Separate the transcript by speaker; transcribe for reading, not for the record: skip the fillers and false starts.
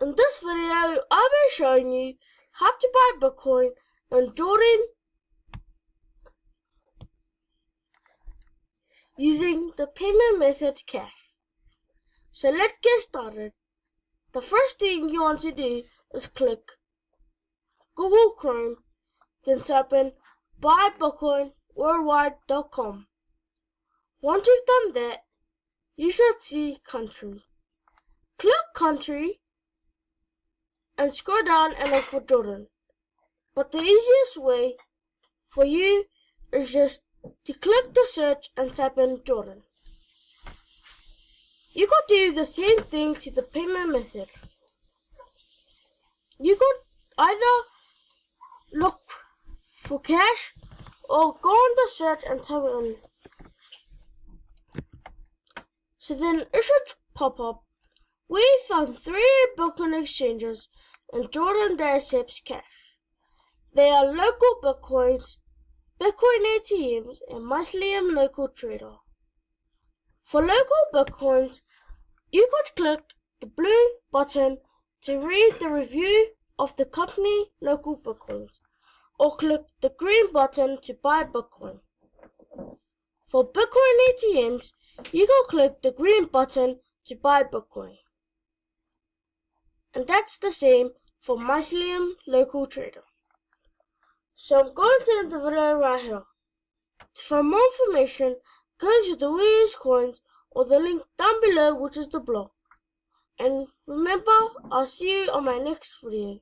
Speaker 1: In this video, I'll be showing you how to buy Bitcoin on Jordan using the payment method Cash. So let's get started. The first thing you want to do is click Google Chrome, then type in buybitcoinworldwide.com. Once you've done that, you should see country. Click country and scroll down and look for Jordan. But the easiest way for you is just to click the search and type in Jordan. You could do the same thing to the payment method. You could either look for Cash or go on the search and type it in. So then it should pop up. We found 3 Bitcoin exchanges in Jordan that accepts Cash. They are Local Bitcoins, Bitcoin ATMs, and Mycelium Local Trader. For Local Bitcoins, you could click the blue button to read the review of the company Local Bitcoins, or click the green button to buy Bitcoin. For Bitcoin ATMs, you can click the green button to buy Bitcoin. And that's the same for Mycelium Local Trader. So I'm going to end the video right here. For more information, go to the Weirdest Coins or the link down below, which is the blog. And remember, I'll see you on my next video.